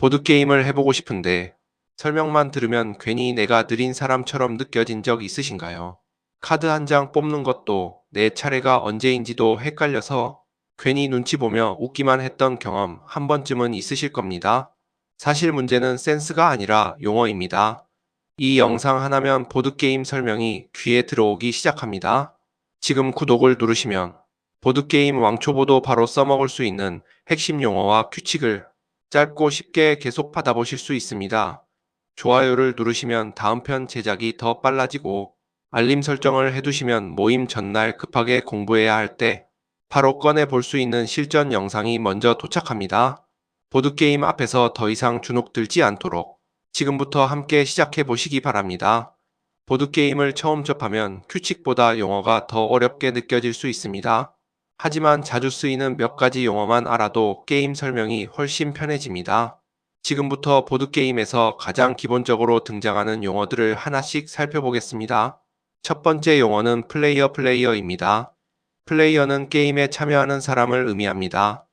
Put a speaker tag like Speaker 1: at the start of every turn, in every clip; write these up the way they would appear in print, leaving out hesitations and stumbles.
Speaker 1: 보드게임을 해보고 싶은데 설명만 들으면 괜히 내가 느린 사람처럼 느껴진 적 있으신가요? 카드 한 장 뽑는 것도 내 차례가 언제인지도 헷갈려서 괜히 눈치 보며 웃기만 했던 경험 한 번쯤은 있으실 겁니다. 사실 문제는 센스가 아니라 용어입니다. 이 영상 하나면 보드게임 설명이 귀에 들어오기 시작합니다. 지금 구독을 누르시면 보드게임 왕초보도 바로 써먹을 수 있는 핵심 용어와 규칙을 짧고 쉽게 계속 받아보실 수 있습니다. 좋아요를 누르시면 다음 편 제작이 더 빨라지고 알림 설정을 해두시면 모임 전날 급하게 공부해야 할 때 바로 꺼내 볼 수 있는 실전 영상이 먼저 도착합니다. 보드게임 앞에서 더 이상 주눅 들지 않도록 지금부터 함께 시작해 보시기 바랍니다. 보드게임을 처음 접하면 규칙보다 용어가 더 어렵게 느껴질 수 있습니다. 하지만 자주 쓰이는 몇 가지 용어만 알아도 게임 설명이 훨씬 편해집니다. 지금부터 보드게임에서 가장 기본적으로 등장하는 용어들을 하나씩 살펴보겠습니다. 첫 번째 용어는 플레이어입니다. 플레이어는 게임에 참여하는 사람을 의미합니다.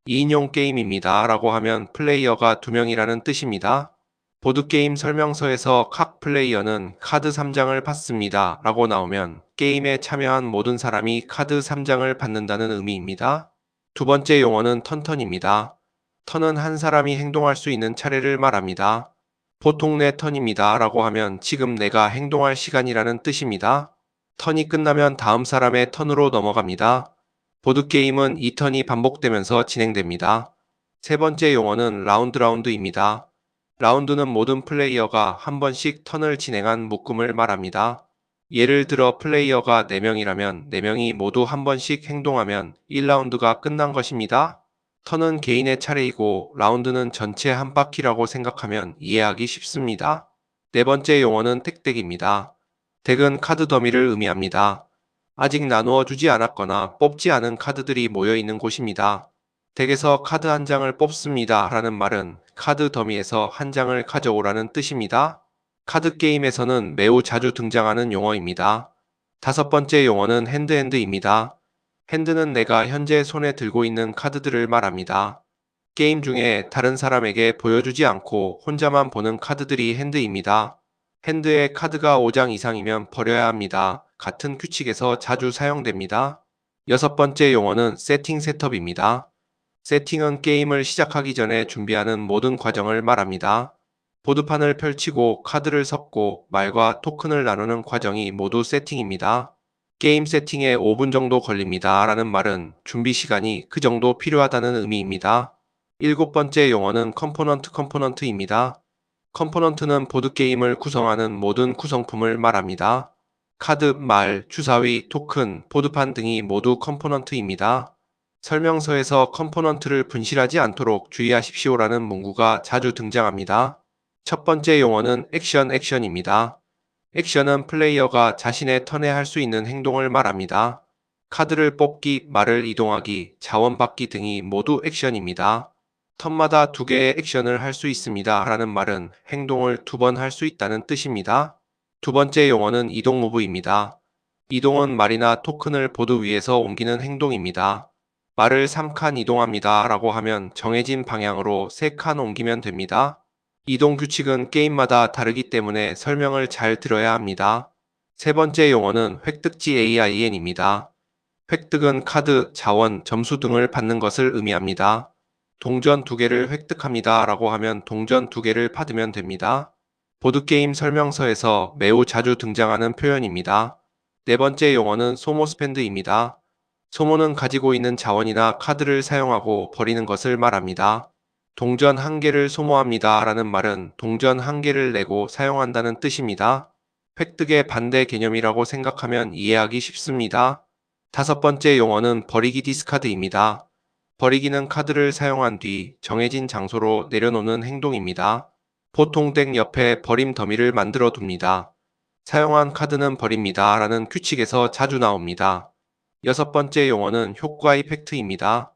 Speaker 1: 2인용 게임입니다. 라고 하면 플레이어가 2명이라는 뜻입니다. 보드게임 설명서에서 각 플레이어는 카드 3장을 받습니다. 라고 나오면 게임에 참여한 모든 사람이 카드 3장을 받는다는 의미입니다. 두 번째 용어는 턴턴입니다. 턴은 한 사람이 행동할 수 있는 차례를 말합니다. 보통 내 턴입니다. 라고 하면 지금 내가 행동할 시간이라는 뜻입니다. 턴이 끝나면 다음 사람의 턴으로 넘어갑니다. 보드게임은 이 턴이 반복되면서 진행됩니다. 세 번째 용어는 라운드입니다. 라운드는 모든 플레이어가 한 번씩 턴을 진행한 묶음을 말합니다. 예를 들어 플레이어가 4명이라면 4명이 모두 한 번씩 행동하면 1라운드가 끝난 것입니다. 턴은 개인의 차례이고 라운드는 전체 한 바퀴라고 생각하면 이해하기 쉽습니다. 네 번째 용어는 덱입니다. 덱은 카드 더미를 의미합니다. 아직 나누어 주지 않았거나 뽑지 않은 카드들이 모여 있는 곳입니다. 덱에서 카드 한 장을 뽑습니다 라는 말은 카드 더미에서 한 장을 가져오라는 뜻입니다. 카드 게임에서는 매우 자주 등장하는 용어입니다. 다섯 번째 용어는 핸드입니다. 핸드는 내가 현재 손에 들고 있는 카드들을 말합니다. 게임 중에 다른 사람에게 보여주지 않고 혼자만 보는 카드들이 핸드입니다. 핸드에 카드가 5장 이상이면 버려야 합니다. 같은 규칙에서 자주 사용됩니다. 여섯 번째 용어는 셋업입니다. 세팅은 게임을 시작하기 전에 준비하는 모든 과정을 말합니다. 보드판을 펼치고 카드를 섞고 말과 토큰을 나누는 과정이 모두 세팅입니다. 게임 세팅에 5분 정도 걸립니다. 라는 말은 준비 시간이 그 정도 필요하다는 의미입니다. 일곱 번째 용어는 컴포넌트입니다. 컴포넌트는 보드게임을 구성하는 모든 구성품을 말합니다. 카드, 말, 주사위, 토큰, 보드판 등이 모두 컴포넌트입니다. 설명서에서 컴포넌트를 분실하지 않도록 주의하십시오라는 문구가 자주 등장합니다. 첫 번째 용어는 액션입니다. 액션은 플레이어가 자신의 턴에 할 수 있는 행동을 말합니다. 카드를 뽑기, 말을 이동하기, 자원 받기 등이 모두 액션입니다. 턴마다 2개의 액션을 할 수 있습니다. 라는 말은 행동을 2번 할 수 있다는 뜻입니다. 두 번째 용어는 이동입니다. 이동은 말이나 토큰을 보드 위에서 옮기는 행동입니다. 말을 3칸 이동합니다. 라고 하면 정해진 방향으로 3칸 옮기면 됩니다. 이동 규칙은 게임마다 다르기 때문에 설명을 잘 들어야 합니다. 세 번째 용어는 획득지 AIN입니다. 획득은 카드, 자원, 점수 등을 받는 것을 의미합니다. 동전 2개를 획득합니다. 라고 하면 동전 2개를 받으면 됩니다. 보드게임 설명서에서 매우 자주 등장하는 표현입니다. 네 번째 용어는 소모스펜드입니다. 소모는 가지고 있는 자원이나 카드를 사용하고 버리는 것을 말합니다. 동전 1개를 소모합니다. 라는 말은 동전 1개를 내고 사용한다는 뜻입니다. 획득의 반대 개념이라고 생각하면 이해하기 쉽습니다. 다섯 번째 용어는 버리기 디스카드입니다. 버리기는 카드를 사용한 뒤 정해진 장소로 내려놓는 행동입니다. 보통 덱 옆에 버림 더미를 만들어 둡니다. 사용한 카드는 버립니다. 라는 규칙에서 자주 나옵니다. 여섯 번째 용어는 효과 이펙트입니다.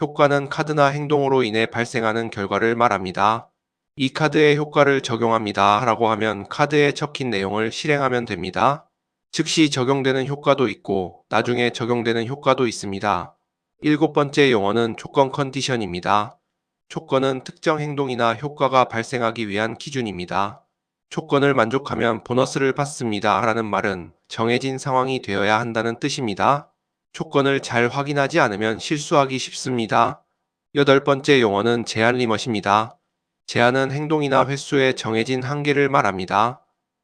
Speaker 1: 효과는 카드나 행동으로 인해 발생하는 결과를 말합니다. 이 카드의 효과를 적용합니다. 라고 하면 카드에 적힌 내용을 실행하면 됩니다. 즉시 적용되는 효과도 있고 나중에 적용되는 효과도 있습니다. 일곱 번째 용어는 조건 컨디션입니다. 조건은 특정 행동이나 효과가 발생하기 위한 기준입니다. 조건을 만족하면 보너스를 받습니다. 라는 말은 정해진 상황이 되어야 한다는 뜻입니다. 조건을 잘 확인하지 않으면 실수하기 쉽습니다. 여덟 번째 용어는 제한 리밋입니다. 제한은 행동이나 횟수의 정해진 한계를 말합니다.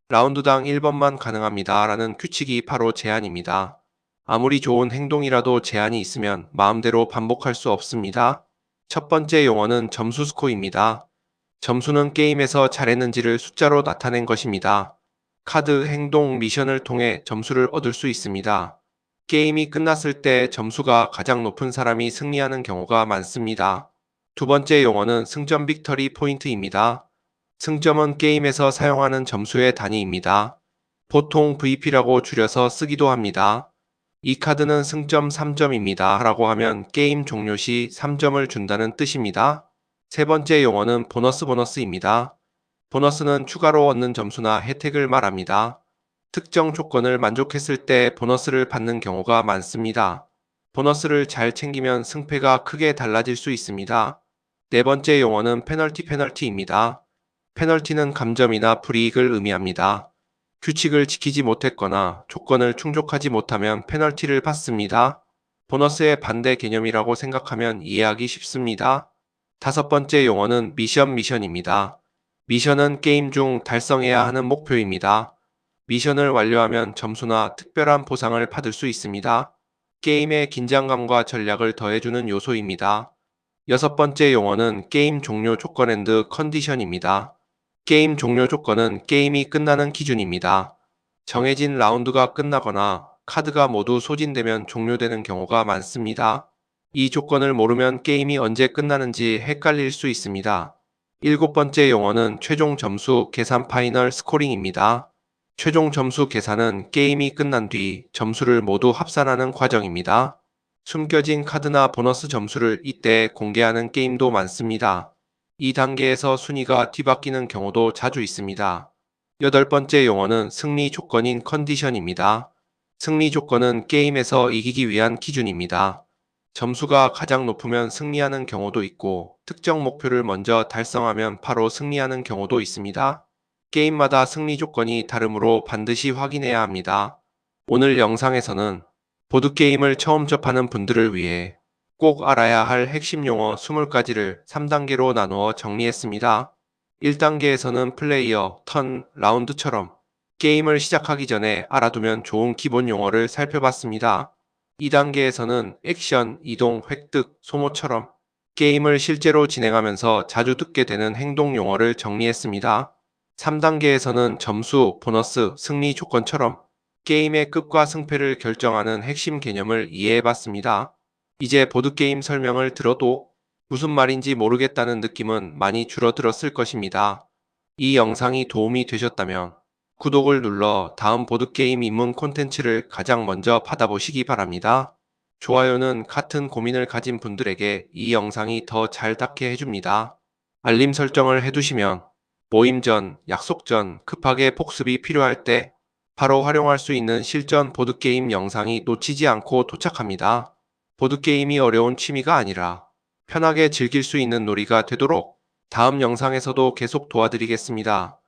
Speaker 1: 라운드당 1번만 가능합니다. 라는 규칙이 바로 제한입니다. 아무리 좋은 행동이라도 제한이 있으면 마음대로 반복할 수 없습니다. 첫 번째 용어는 점수 스코어입니다. 점수는 게임에서 잘했는지를 숫자로 나타낸 것입니다. 카드, 행동, 미션을 통해 점수를 얻을 수 있습니다. 게임이 끝났을 때 점수가 가장 높은 사람이 승리하는 경우가 많습니다. 두 번째 용어는 승점 빅터리 포인트입니다. 승점은 게임에서 사용하는 점수의 단위입니다. 보통 VP라고 줄여서 쓰기도 합니다. 이 카드는 승점 3점입니다. 라고 하면 게임 종료 시 3점을 준다는 뜻입니다. 세 번째 용어는 보너스입니다. 보너스는 추가로 얻는 점수나 혜택을 말합니다. 특정 조건을 만족했을 때 보너스를 받는 경우가 많습니다. 보너스를 잘 챙기면 승패가 크게 달라질 수 있습니다. 네 번째 용어는 페널티입니다. 페널티는 감점이나 불이익을 의미합니다. 규칙을 지키지 못했거나 조건을 충족하지 못하면 페널티를 받습니다. 보너스의 반대 개념이라고 생각하면 이해하기 쉽습니다. 다섯 번째 용어는 미션입니다. 미션은 게임 중 달성해야 하는 목표입니다. 미션을 완료하면 점수나 특별한 보상을 받을 수 있습니다. 게임의 긴장감과 전략을 더해주는 요소입니다. 여섯 번째 용어는 게임 종료 조건 앤드 컨디션입니다. 게임 종료 조건은 게임이 끝나는 기준입니다. 정해진 라운드가 끝나거나 카드가 모두 소진되면 종료되는 경우가 많습니다. 이 조건을 모르면 게임이 언제 끝나는지 헷갈릴 수 있습니다. 일곱 번째 용어는 최종 점수 계산 파이널 스코링입니다. 최종 점수 계산은 게임이 끝난 뒤 점수를 모두 합산하는 과정입니다. 숨겨진 카드나 보너스 점수를 이때 공개하는 게임도 많습니다. 이 단계에서 순위가 뒤바뀌는 경우도 자주 있습니다. 여덟 번째 용어는 승리 조건인 컨디션입니다. 승리 조건은 게임에서 이기기 위한 기준입니다. 점수가 가장 높으면 승리하는 경우도 있고 특정 목표를 먼저 달성하면 바로 승리하는 경우도 있습니다. 게임마다 승리 조건이 다르므로 반드시 확인해야 합니다. 오늘 영상에서는 보드게임을 처음 접하는 분들을 위해 꼭 알아야 할 핵심 용어 20가지를 3단계로 나누어 정리했습니다. 1단계에서는 플레이어, 턴, 라운드처럼 게임을 시작하기 전에 알아두면 좋은 기본 용어를 살펴봤습니다. 2단계에서는 액션, 이동, 획득, 소모처럼 게임을 실제로 진행하면서 자주 듣게 되는 행동 용어를 정리했습니다. 3단계에서는 점수, 보너스, 승리 조건처럼 게임의 끝과 승패를 결정하는 핵심 개념을 이해해봤습니다. 이제 보드게임 설명을 들어도 무슨 말인지 모르겠다는 느낌은 많이 줄어들었을 것입니다. 이 영상이 도움이 되셨다면 구독을 눌러 다음 보드게임 입문 콘텐츠를 가장 먼저 받아보시기 바랍니다. 좋아요는 같은 고민을 가진 분들에게 이 영상이 더 잘 닿게 해줍니다. 알림 설정을 해두시면 모임 전, 약속 전, 급하게 복습이 필요할 때 바로 활용할 수 있는 실전 보드게임 영상이 놓치지 않고 도착합니다. 보드게임이 어려운 취미가 아니라 편하게 즐길 수 있는 놀이가 되도록 다음 영상에서도 계속 도와드리겠습니다.